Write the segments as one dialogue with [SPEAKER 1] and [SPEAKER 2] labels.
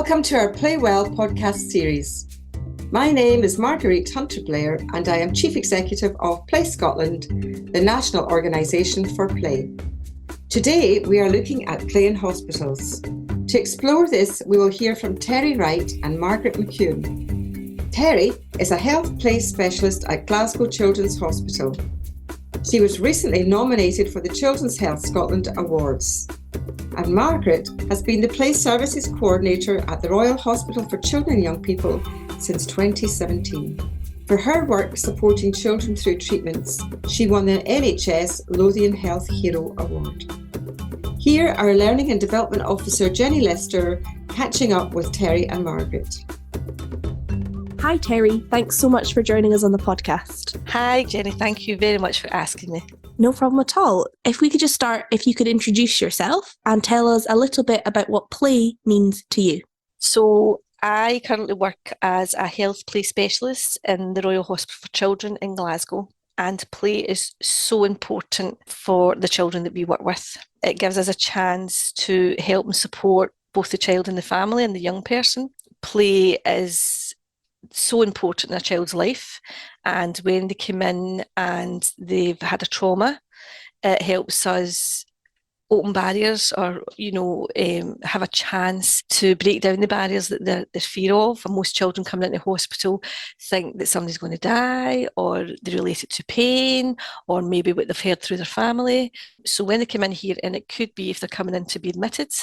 [SPEAKER 1] Welcome to our Play Well podcast series. My name is Margaret Hunter-Blair and I am Chief Executive of Play Scotland, the national organisation for play. Today we are looking at play in hospitals. To explore this, we will hear from Teri Wright and Margaret McEwan. Teri is a health play specialist at Glasgow Children's Hospital. She was recently nominated for the Children's Health Scotland Awards. And Margaret has been the Play Services Co-ordinator at the Royal Hospital for Children and Young People since 2017. For her work supporting children through treatments, she won the NHS Lothian Health Hero Award. Here, our Learning and Development Officer Jenny Lester catching up with Teri and Margaret.
[SPEAKER 2] Hi Teri, thanks so much for joining us on the podcast.
[SPEAKER 3] Hi Jenny, thank you very much for asking me.
[SPEAKER 2] No problem at all. If we could just start, if you could introduce yourself and tell us a little bit about what play means to you.
[SPEAKER 3] So I currently work as a health play specialist in the Royal Hospital for Children in Glasgow, and play is so important for the children that we work with. It gives us a chance to help and support both the child and the family and the young person. Play is so important in a child's life, and when they come in and they've had a trauma, it helps us open barriers or have a chance to break down the barriers that they're fear of. And most children coming into hospital think that somebody's going to die, or they relate it to pain, or maybe what they've heard through their family. So when they come in here, and it could be if they're coming in to be admitted,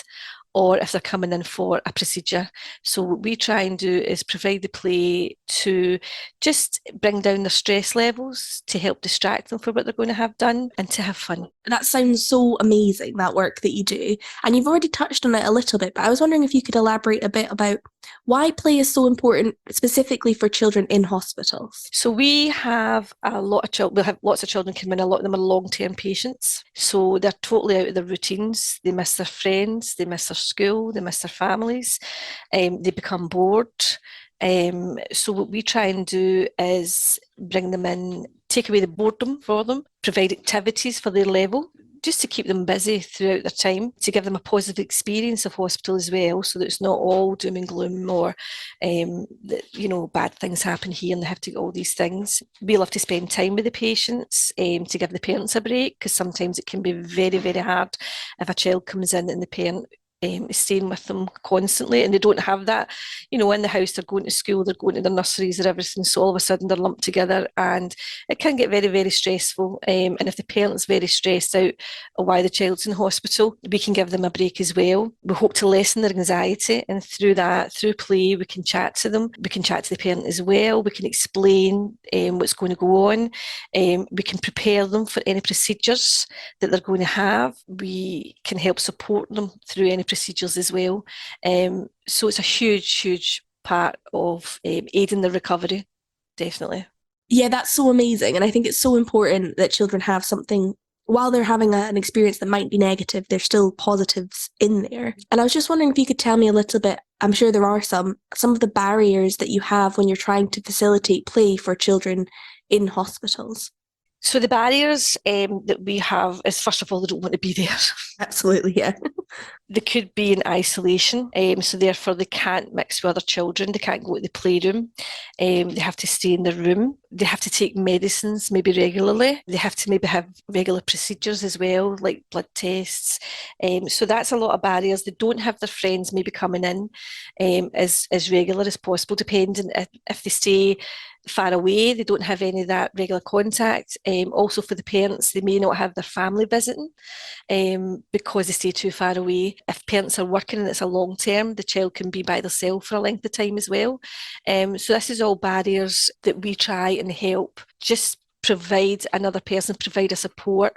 [SPEAKER 3] or if they're coming in for a procedure. So what we try and do is provide the play to just bring down their stress levels, to help distract them from what they're going to have done, and to have fun.
[SPEAKER 2] That sounds so amazing, that work that you do. And you've already touched on it a little bit, but I was wondering if you could elaborate a bit about why play is so important, specifically for children in hospitals.
[SPEAKER 3] So we have a lot of children, we'll have lots of children come in, a lot of them are long-term patients. So they're totally out of their routines, they miss their friends, they miss their school, they miss their families, they become bored. So what we try and do is bring them in, take away the boredom for them, provide activities for their level, just to keep them busy throughout their time, to give them a positive experience of hospital as well, so that it's not all doom and gloom, or that, bad things happen here and they have to get all these things. We love to spend time with the patients, to give the parents a break, because sometimes it can be very, very hard if a child comes in and the parent is staying with them constantly, and they don't have that, in the house. They're going to school, they're going to their nurseries and everything, so all of a sudden they're lumped together, and it can get very, very stressful. And if the parent's very stressed out or why the child's in hospital, we can give them a break as well. We hope to lessen their anxiety, and through that, through play, we can chat to them, we can chat to the parent as well, we can explain what's going to go on, we can prepare them for any procedures that they're going to have, we can help support them through any procedures as well. So it's a huge, huge part of aiding the recovery, definitely.
[SPEAKER 2] Yeah, that's so amazing. And I think it's so important that children have something, while they're having an experience that might be negative, there's still positives in there. And I was just wondering if you could tell me a little bit, I'm sure there are some of the barriers that you have when you're trying to facilitate play for children in hospitals.
[SPEAKER 3] So the barriers that we have is, first of all, they don't want to be there.
[SPEAKER 2] Absolutely, yeah.
[SPEAKER 3] They could be in isolation, so therefore they can't mix with other children, they can't go to the playroom, they have to stay in their room, they have to take medicines maybe regularly, they have to maybe have regular procedures as well, like blood tests. So that's a lot of barriers. They don't have their friends maybe coming in as regular as possible, depending if they stay far away, they don't have any of that regular contact. Also for the parents, they may not have their family visiting because they stay too far away. If parents are working and it's a long term, the child can be by themselves for a length of time as well. So this is all barriers that we try and help just provide another person, provide a support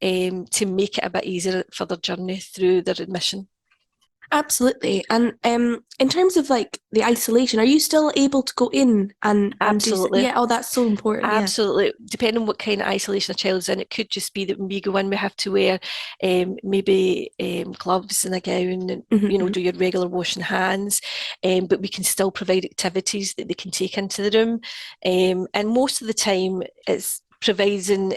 [SPEAKER 3] to make it a bit easier for their journey through their admission.
[SPEAKER 2] Absolutely. And in terms of like the isolation, are you still able to go in and
[SPEAKER 3] Absolutely.
[SPEAKER 2] Yeah, oh, that's so important.
[SPEAKER 3] Absolutely. Yeah. Depending on what kind of isolation a child's in, it could just be that when we go in, we have to wear maybe gloves and a gown and, do your regular washing hands. But we can still provide activities that they can take into the room. And most of the time it's providing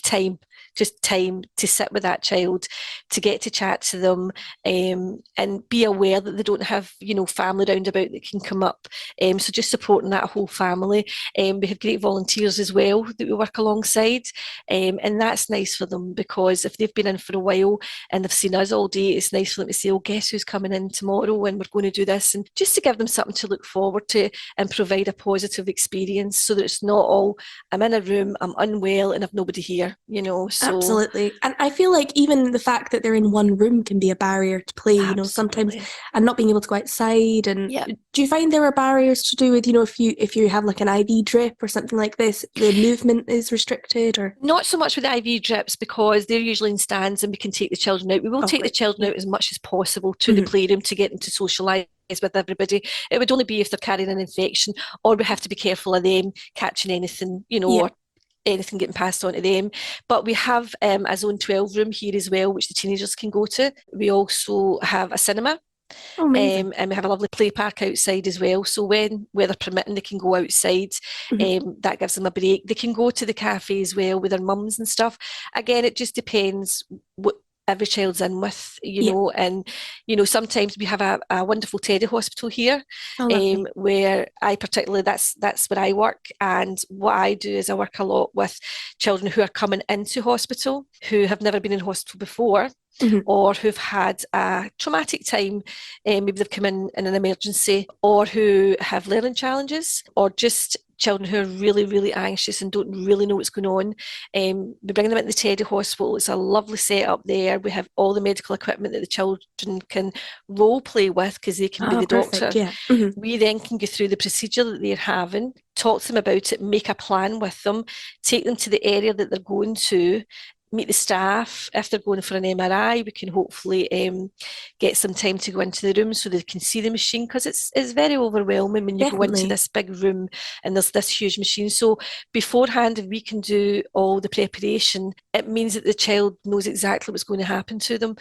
[SPEAKER 3] time just time to sit with that child, to get to chat to them, and be aware that they don't have, family round about that can come up. So just supporting that whole family. We have great volunteers as well that we work alongside, and that's nice for them, because if they've been in for a while and they've seen us all day, it's nice for them to say, oh, guess who's coming in tomorrow, and we're going to do this, and just to give them something to look forward to and provide a positive experience, so that it's not all, I'm in a room, I'm unwell, and I've nobody here, So
[SPEAKER 2] Absolutely. And I feel like even the fact that they're in one room can be a barrier to play, sometimes, and not being able to go outside. And do you find there are barriers to do with, if you have like an IV drip or something like this, the movement is restricted? Or
[SPEAKER 3] not so much with the IV drips, because they're usually in stands and we can take the children out. We will take the children out as much as possible to the playroom to get them to socialise with everybody. It would only be if they're carrying an infection, or we have to be careful of them catching anything, or anything getting passed on to them. But we have a Zone 12 room here as well, which the teenagers can go to. We also have a cinema. And we have a lovely play park outside as well. So when weather permitting, they can go outside. That gives them a break. They can go to the cafe as well with their mums and stuff. Again, it just depends what every child's in with, and, sometimes we have a wonderful Teri hospital here, where I particularly, that's where I work. And what I do is I work a lot with children who are coming into hospital, who have never been in hospital before, or who've had a traumatic time. Maybe they've come in an emergency, or who have learning challenges, or just children who are really, really anxious and don't really know what's going on. We bring them into the Teri Hospital. It's a lovely setup there. We have all the medical equipment that the children can role play with, because they can be the doctor. We then can go through the procedure that they're having, talk to them about it, make a plan with them, take them to the area that they're going to, meet the staff. If they're going for an MRI, we can hopefully get some time to go into the room so they can see the machine, because it's very overwhelming when you go into this big room and there's this huge machine. So beforehand, if we can do all the preparation, it means that the child knows exactly what's going to happen to them.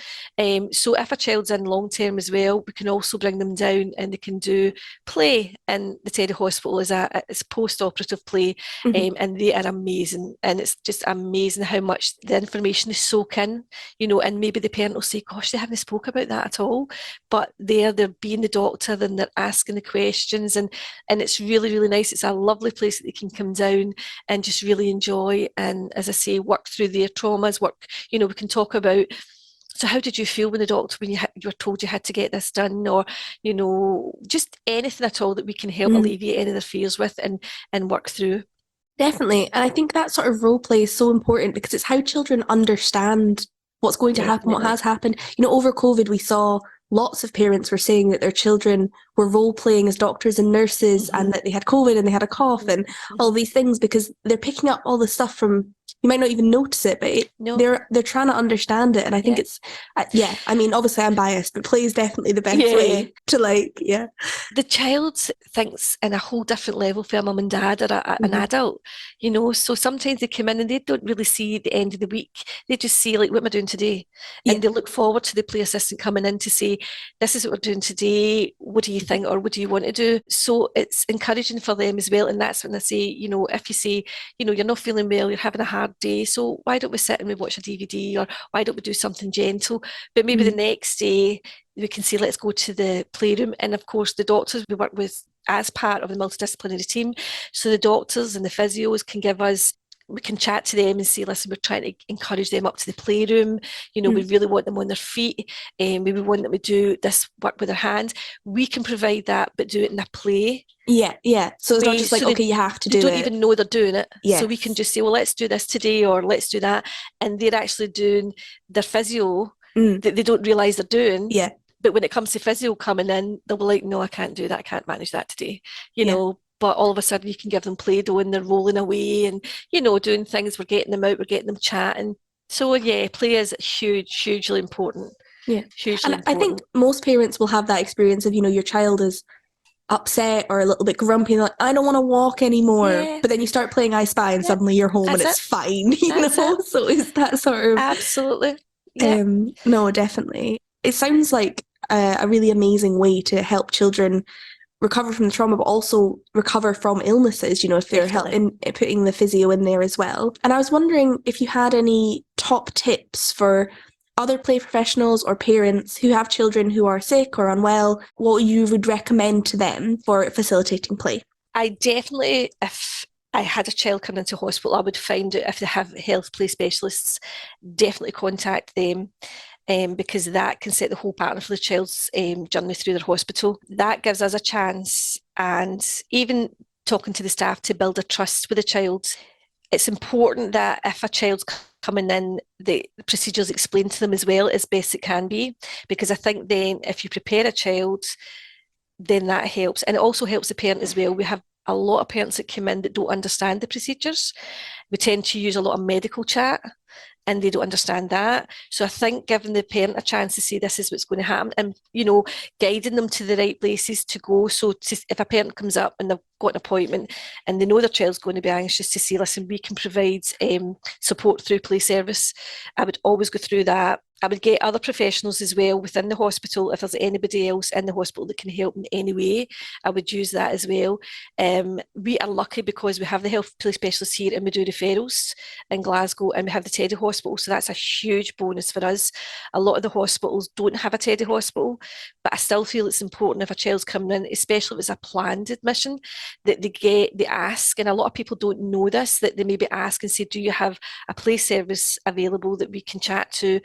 [SPEAKER 3] So if a child's in long term as well, we can also bring them down and they can do play in the Teri Hospital as it's post-operative play, and they are amazing. And it's just amazing how much the information is soak in, and maybe the parent will say, gosh, they haven't spoke about that at all, but they're being the doctor, then they're asking the questions, and it's really, really nice. It's a lovely place that they can come down and just really enjoy, and as I say, work through their traumas, we can talk about, so how did you feel when you were told you had to get this done, or just anything at all that we can help alleviate any of their fears with and work through.
[SPEAKER 2] Definitely. And I think that sort of role play is so important, because it's how children understand what's going to happen, what has happened. Over COVID, we saw lots of parents were saying that their children were role playing as doctors and nurses, and that they had COVID and they had a cough and all these things, because they're picking up all the stuff from, you might not even notice it, but they're trying to understand it. And I think it's, I mean, obviously I'm biased, but play is definitely the best way to
[SPEAKER 3] The child thinks in a whole different level for a mum and dad or an adult, so sometimes they come in and they don't really see the end of the week. They just see, like, what am I doing today? And they look forward to the play assistant coming in to say, this is what we're doing today. What do you think, or what do you want to do? So it's encouraging for them as well. And that's when I say, if you say, you're not feeling well, you're having a hard day, so why don't we sit and we watch a DVD, or why don't we do something gentle? But maybe the next day we can say, let's go to the playroom. And of course, the doctors we work with as part of the multidisciplinary team, so the doctors and the physios can give us, we can chat to them and say, listen, we're trying to encourage them up to the playroom. We really want them on their feet. We want them to do this work with their hands. We can provide that, but do it in a play.
[SPEAKER 2] Yeah. So it's not just like, okay, you have to do it.
[SPEAKER 3] They don't even know they're doing it. So we can just say, well, let's do this today, or let's do that. And they're actually doing their physio that they don't realise they're doing. But when it comes to physio coming in, they'll be like, no, I can't do that. I can't manage that today. But all of a sudden you can give them Play-Doh and they're rolling away and, doing things. We're getting them out, we're getting them chatting. So play is hugely important. Hugely important.
[SPEAKER 2] I think most parents will have that experience of, your child is upset or a little bit grumpy and like, I don't want to walk anymore. But then you start playing I Spy and suddenly you're home and it's fine, So is that sort of...
[SPEAKER 3] Absolutely.
[SPEAKER 2] No, definitely. It sounds like a really amazing way to help children recover from the trauma, but also recover from illnesses, you know, if they're putting the physio in there as well. And I was wondering if you had any top tips for other play professionals or parents who have children who are sick or unwell, what you would recommend to them for facilitating play.
[SPEAKER 3] I definitely, if I had a child come into hospital, I would find out if they have health play specialists, definitely contact them. Because that can set the whole pattern for the child's journey through their hospital. That gives us a chance, and even talking to the staff, to build a trust with the child. It's important that if a child's coming in, the procedures explained to them as well as best it can be, because I think then if you prepare a child, then that helps. And it also helps the parent as well. We have a lot of parents that come in that don't understand the procedures. We tend to use a lot of medical chat, and they don't understand that. So I think giving the parent a chance to say this is what's going to happen, and, you know, guiding them to the right places to go. So if a parent comes up and they've got an appointment and they know their child's going to be anxious, to say, listen, we can provide support through play service. I would always go through that. I would get other professionals as well within the hospital. If there's anybody else in the hospital that can help in any way, I would use that as well. We are lucky because we have the health play specialists here, and we do referrals in Glasgow, and we have the Teri hospital, so that's a huge bonus for us. A lot of the hospitals don't have a Teri hospital, but I still feel it's important if a child's coming in, especially if it's a planned admission, that they ask, and a lot of people don't know this, that they maybe ask and say, do you have a play service available that we can chat to?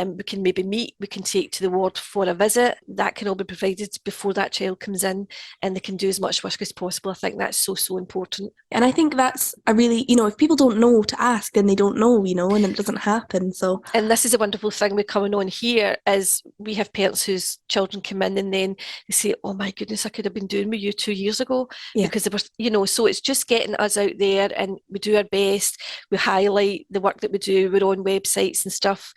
[SPEAKER 3] We can maybe meet, we can take to the ward for a visit. That can all be provided before that child comes in, and they can do as much work as possible. I think that's so important.
[SPEAKER 2] And I think that's a really, you know, if people don't know to ask, then they don't know, you know, and it doesn't happen. So,
[SPEAKER 3] and this is a wonderful thing we're coming on here, is we have parents whose children come in and then they say, oh my goodness, I could have been doing with you 2 years ago. Yeah. Because they were, you know, so it's just getting us out there, and we do our best. We highlight the work that we do. We're on websites and stuff.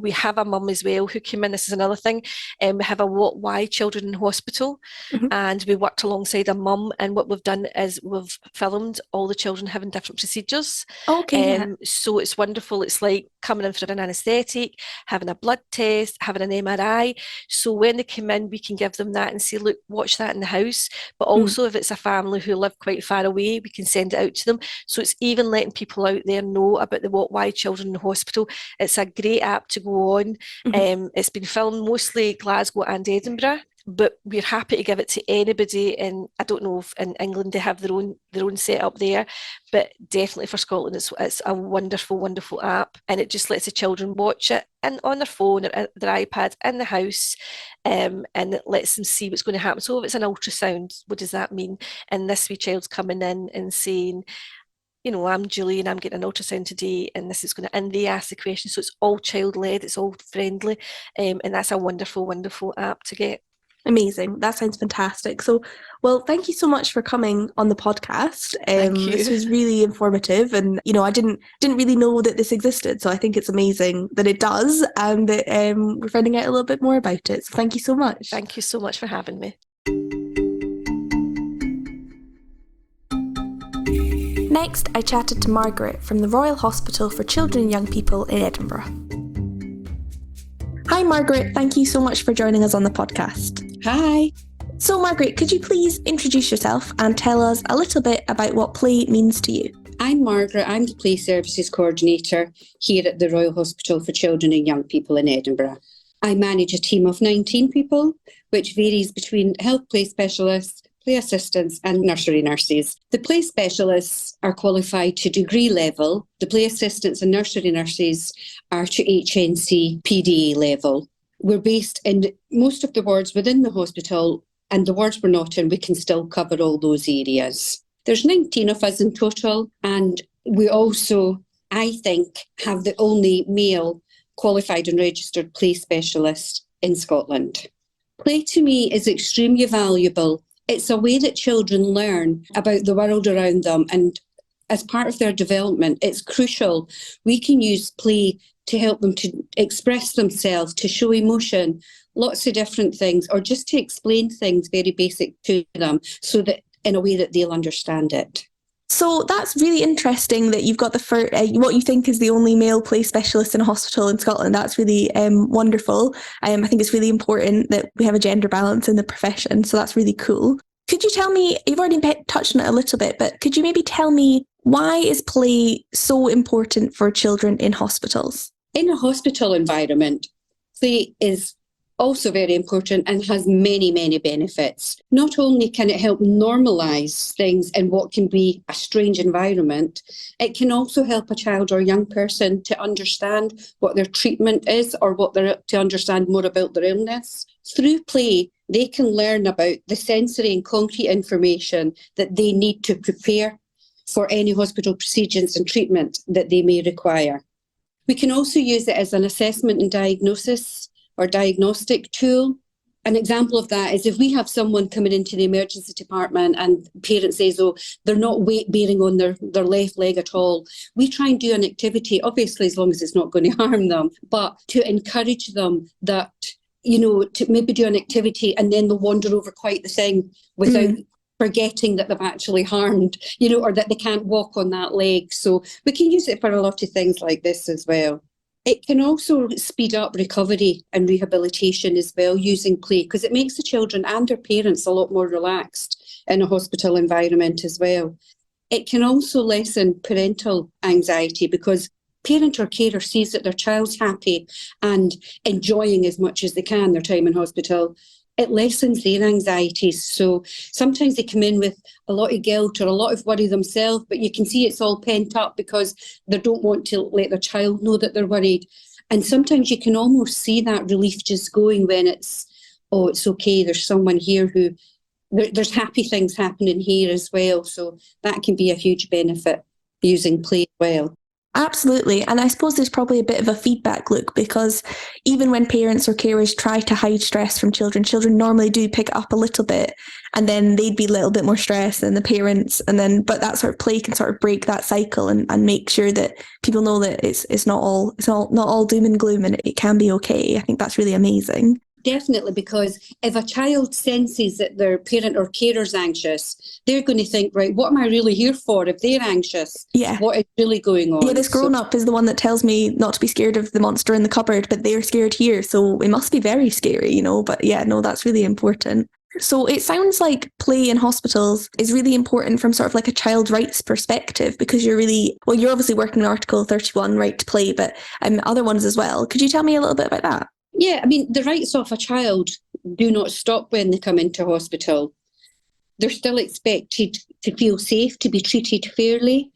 [SPEAKER 3] We have a mum as well who came in. This is another thing. We have a why children in hospital, and we worked alongside a mum, and what we've done is we've filmed all the children having different procedures.
[SPEAKER 2] Okay.
[SPEAKER 3] So it's wonderful. It's like coming in for an anaesthetic, having a blood test, having an MRI. So when they come in, we can give them that and say, look, watch that in the house. But also if it's a family who live quite far away, we can send it out to them. So it's even letting people out there know about the why children in hospital. It's a great app to go on. It's been filmed mostly Glasgow and Edinburgh, but we're happy to give it to anybody. And I don't know if in England they have their own setup there, but definitely for Scotland it's a wonderful app, and it just lets the children watch it and on their phone or their iPad in the house, and it lets them see what's going to happen. So if it's an ultrasound, what does that mean? And this wee child's coming in and saying, you know, I'm Julie and I'm getting an ultrasound today, and this is going to, and they ask the question. So it's all child-led, it's all friendly, and that's a wonderful app to get.
[SPEAKER 2] Amazing. That sounds fantastic. So, well, thank you so much for coming on the podcast.
[SPEAKER 3] Thank you.
[SPEAKER 2] This was really informative, and, you know, I didn't really know that this existed. So I think it's amazing that it does, and that we're finding out a little bit more about it. So thank you so much.
[SPEAKER 3] Thank you so much for having me.
[SPEAKER 2] Next, I chatted to Margaret from the Royal Hospital for Children and Young People in Edinburgh. Hi, Margaret. Thank you so much for joining us on the podcast.
[SPEAKER 4] Hi.
[SPEAKER 2] So, Margaret, could you please introduce yourself and tell us a little bit about what play means to you?
[SPEAKER 4] I'm Margaret. I'm the Play Services Co-ordinator here at the Royal Hospital for Children and Young People in Edinburgh. I manage a team of 19 people, which varies between health play specialists, play assistants and nursery nurses. The play specialists are qualified to degree level. The play assistants and nursery nurses are to HNC PDA level. We're based in most of the wards within the hospital, and the wards we're not in, we can still cover all those areas. There's 19 of us in total, and we also, I think, have the only male qualified and registered play specialist in Scotland. Play to me is extremely valuable. It's a way that children learn about the world around them, and as part of their development, it's crucial. We can use play to help them to express themselves, to show emotion, lots of different things, or just to explain things very basic to them so that in a way that they'll understand it.
[SPEAKER 2] So that's really interesting that you've got what you think is the only male play specialist in a hospital in Scotland. That's really wonderful. I think it's really important that we have a gender balance in the profession. So that's really cool. Could you tell me, you've already touched on it a little bit, but could you maybe tell me why is play so important for children in hospitals?
[SPEAKER 4] In a hospital environment, play is also very important and has many, many benefits. Not only can it help normalise things in what can be a strange environment, it can also help a child or young person to understand what their treatment is or to understand more about their illness. Through play, they can learn about the sensory and concrete information that they need to prepare for any hospital procedures and treatment that they may require. We can also use it as an assessment and diagnosis or diagnostic tool. An example of that is if we have someone coming into the emergency department and parents says, oh, they're not weight bearing on their left leg at all. We try and do an activity, obviously as long as it's not going to harm them, but to encourage them that, to maybe do an activity and then they'll wander over quite the thing without forgetting that they've actually harmed, or that they can't walk on that leg. So we can use it for a lot of things like this as well. It can also speed up recovery and rehabilitation as well using play, because it makes the children and their parents a lot more relaxed in a hospital environment as well. It can also lessen parental anxiety because parent or carer sees that their child's happy and enjoying as much as they can their time in hospital. It lessens their anxieties. So sometimes they come in with a lot of guilt or a lot of worry themselves, but you can see it's all pent up because they don't want to let their child know that they're worried. And sometimes you can almost see that relief just going when it's okay, there's someone here who, there's happy things happening here as well. So that can be a huge benefit using play as well.
[SPEAKER 2] Absolutely. And I suppose there's probably a bit of a feedback loop because even when parents or carers try to hide stress from children normally do pick it up a little bit and then they'd be a little bit more stressed than the parents. But that sort of play can sort of break that cycle and make sure that people know that it's not all doom and gloom and it can be okay. I think that's really amazing.
[SPEAKER 4] Definitely, because if a child senses that their parent or carer's anxious, they're going to think, right, what am I really here for if they're anxious?
[SPEAKER 2] Yeah.
[SPEAKER 4] What is really going on?
[SPEAKER 2] Yeah, this grown-up is the one that tells me not to be scared of the monster in the cupboard, but they're scared here, so it must be very scary, But yeah, no, that's really important. So it sounds like play in hospitals is really important from sort of like a child rights perspective because you're obviously working on Article 31, right to play, but other ones as well. Could you tell me a little bit about that?
[SPEAKER 4] Yeah, I mean, the rights of a child do not stop when they come into hospital. They're still expected to feel safe, to be treated fairly,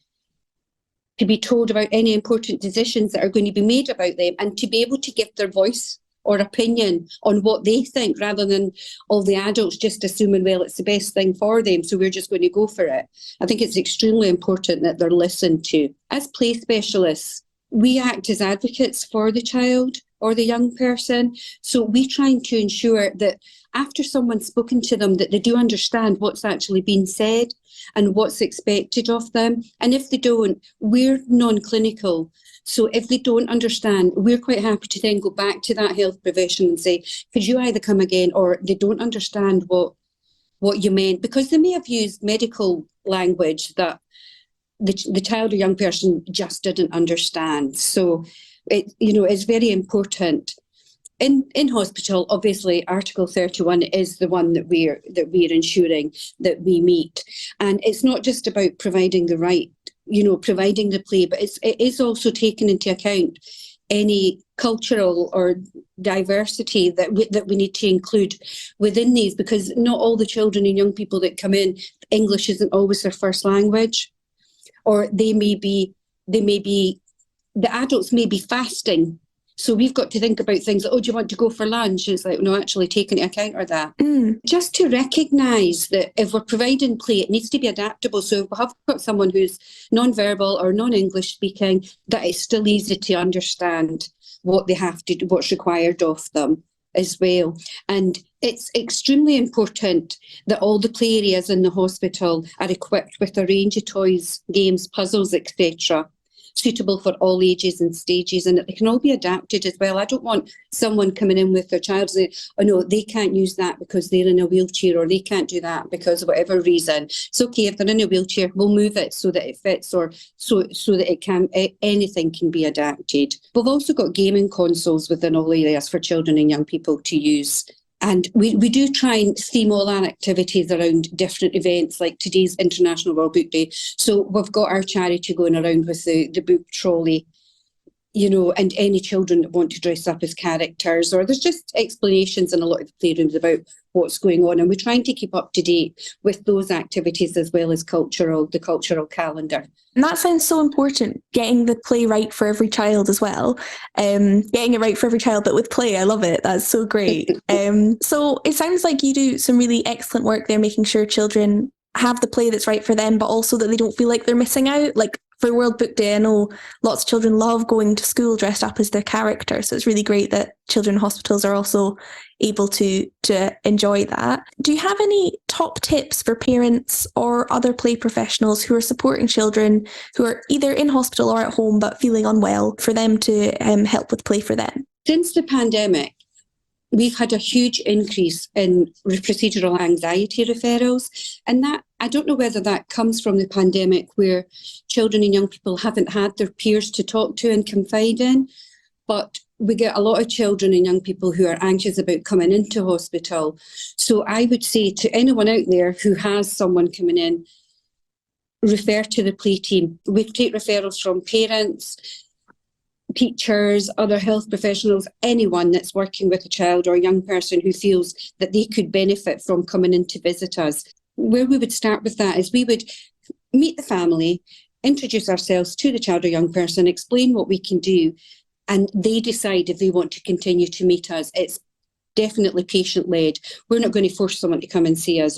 [SPEAKER 4] to be told about any important decisions that are going to be made about them, and to be able to give their voice or opinion on what they think rather than all the adults just assuming, well, it's the best thing for them, so we're just going to go for it. I think it's extremely important that they're listened to. As play specialists, we act as advocates for the child or the young person. So we trying to ensure that after someone's spoken to them, that they do understand what's actually been said and what's expected of them. And if they don't, we're non-clinical. So if they don't understand, we're quite happy to then go back to that health professional and say, could you either come again, or they don't understand what you meant, because they may have used medical language that the child or young person just didn't understand. So it's very important. In hospital, obviously, Article 31 is the one that we're ensuring that we meet. And it's not just about providing the right, providing the play, but it is also taking into account any cultural or diversity that we need to include within these, because not all the children and young people that come in, English isn't always their first language, or the adults may be fasting. So we've got to think about things like, do you want to go for lunch? And it's like, no, actually take into account of that. Just to recognise that if we're providing play, it needs to be adaptable. So if we have got someone who's non-verbal or non-English speaking, that it's still easy to understand what they have to do, what's required of them as well. And it's extremely important that all the play areas in the hospital are equipped with a range of toys, games, puzzles, etc., suitable for all ages and stages, and that they can all be adapted as well. I don't want someone coming in with their child saying, oh no, they can't use that because they're in a wheelchair, or they can't do that because of whatever reason. It's okay, if they're in a wheelchair, we'll move it so that it fits, or so that it can, anything can be adapted. We've also got gaming consoles within all areas for children and young people to use. And we do try and theme all our activities around different events, like today's International World Book Day. So we've got our charity going around with the book trolley, you know, and any children that want to dress up as characters, or there's just explanations in a lot of the playrooms about what's going on. And we're trying to keep up to date with those activities as well as the cultural calendar.
[SPEAKER 2] And that sounds so important, getting the play right for every child as well. Getting it right for every child, but with play, I love it. That's so great. So it sounds like you do some really excellent work there, making sure children have the play that's right for them, but also that they don't feel like they're missing out. Like for World Book Day, I know lots of children love going to school dressed up as their character. So it's really great that children in hospitals are also able to enjoy that. Do you have any top tips for parents or other play professionals who are supporting children who are either in hospital or at home but feeling unwell, for them to help with play for them?
[SPEAKER 4] Since the pandemic, we've had a huge increase in procedural anxiety referrals. And that, I don't know whether that comes from the pandemic, where children and young people haven't had their peers to talk to and confide in, but we get a lot of children and young people who are anxious about coming into hospital. So I would say to anyone out there who has someone coming in, refer to the play team. We take referrals from parents, teachers, other health professionals, anyone that's working with a child or a young person who feels that they could benefit from coming in to visit us. Where we would start with that is we would meet the family, introduce ourselves to the child or young person, explain what we can do, and they decide if they want to continue to meet us. It's definitely patient-led. We're not going to force someone to come and see us,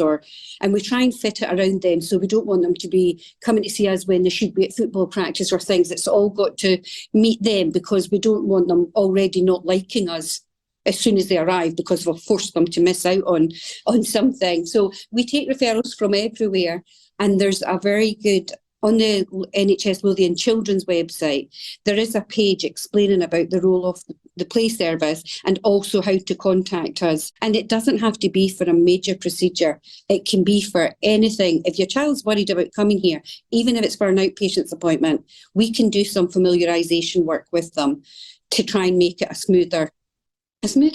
[SPEAKER 4] and we try and fit it around them. So we don't want them to be coming to see us when they should be at football practice or things. It's all got to meet them, because we don't want them already not liking us as soon as they arrive, because we'll force them to miss out on something. So we take referrals from everywhere, and there's a very good, on the NHS Lothian Children's website, there is a page explaining about the role of the play service and also how to contact us. And it doesn't have to be for a major procedure. It can be for anything. If your child's worried about coming here, even if it's for an outpatient's appointment, we can do some familiarisation work with them to try and make it a smoother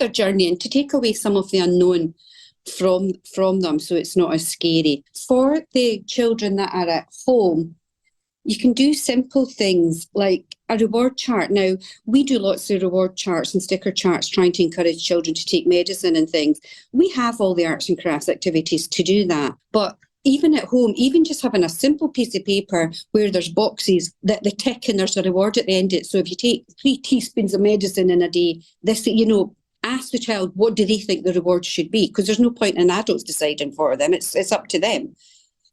[SPEAKER 4] journey, and to take away some of the unknown from them, so it's not as scary. For the children that are at home, you can do simple things like a reward chart. Now, we do lots of reward charts and sticker charts trying to encourage children to take medicine and things. We have all the arts and crafts activities to do that. But even at home, even just having a simple piece of paper where there's boxes that they tick and there's a reward at the end of it. So if you take 3 teaspoons of medicine in a day, this, ask the child, what do they think the reward should be? Because there's no point in adults deciding for them. It's up to them.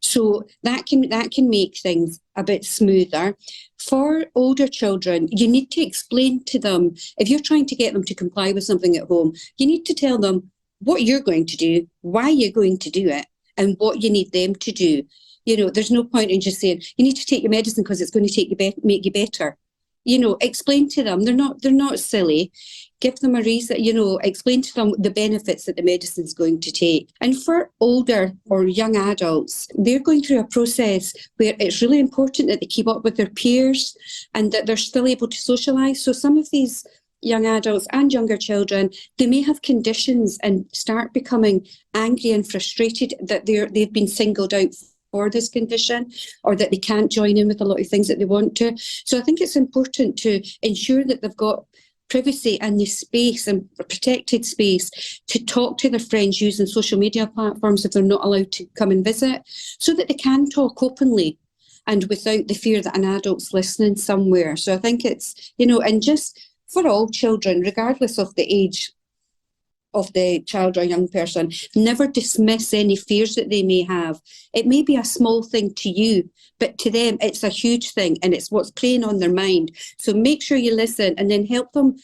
[SPEAKER 4] So that can make things a bit smoother. For older children, you need to explain to them, if you're trying to get them to comply with something at home, you need to tell them what you're going to do, why you're going to do it, and what you need them to do. There's no point in just saying, you need to take your medicine because it's going to make you better. Explain to them. They're not silly. Give them a reason, explain to them the benefits that the medicine is going to take. And for older or young adults, they're going through a process where it's really important that they keep up with their peers and that they're still able to socialise. So some of these young adults and younger children, they may have conditions and start becoming angry and frustrated that they've been singled out for this condition, or that they can't join in with a lot of things that they want to. So I think it's important to ensure that they've got privacy and the space and protected space to talk to their friends using social media platforms if they're not allowed to come and visit, so that they can talk openly and without the fear that an adult's listening somewhere. So I think it's, and just for all children, regardless of the age of the child or young person, never dismiss any fears that they may have. It may be a small thing to you, but to them it's a huge thing, and it's what's playing on their mind. So make sure you listen, and then help them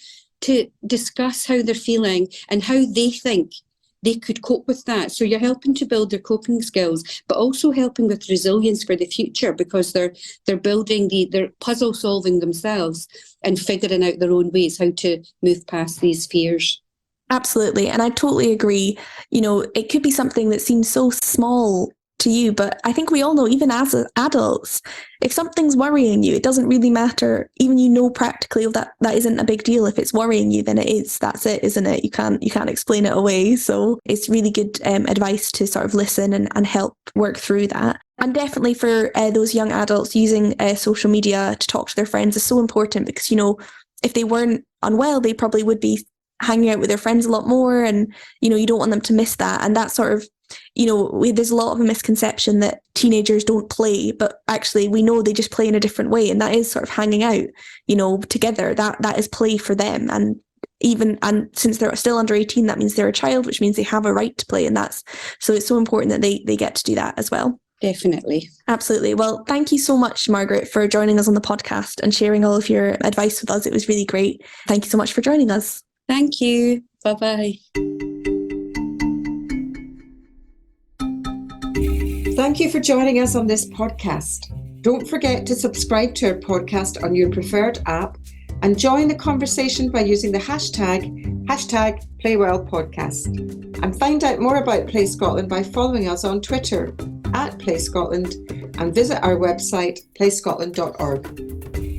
[SPEAKER 4] to discuss how they're feeling and how they think they could cope with that. So you're helping to build their coping skills, but also helping with resilience for the future, because they're building they're puzzle solving themselves and figuring out their own ways how to move past these fears.
[SPEAKER 2] Absolutely. And I totally agree. It could be something that seems so small to you, but I think we all know, even as adults, if something's worrying you, it doesn't really matter. Even practically that isn't a big deal. If it's worrying you, then it is. That's it, isn't it? You can't explain it away. So it's really good advice to sort of listen and help work through that. And definitely for those young adults, using social media to talk to their friends is so important, because if they weren't unwell, they probably would be hanging out with their friends a lot more, and you don't want them to miss that. And that sort of there's a lot of a misconception that teenagers don't play, but actually we know they just play in a different way, and that is sort of hanging out together. That is play for them. And since they're still under 18, that means they're a child, which means they have a right to play, and so it's so important that they get to do that as well.
[SPEAKER 4] Definitely.
[SPEAKER 2] Absolutely. Well, thank you so much, Margaret, for joining us on the podcast and sharing all of your advice with us. It was really great. Thank you so much for joining us.
[SPEAKER 4] Thank you. Bye-bye.
[SPEAKER 1] Thank you for joining us on this podcast. Don't forget to subscribe to our podcast on your preferred app and join the conversation by using the hashtag #PlayWellPodcast. And find out more about Play Scotland by following us on Twitter @PlayScotland and visit our website playscotland.org.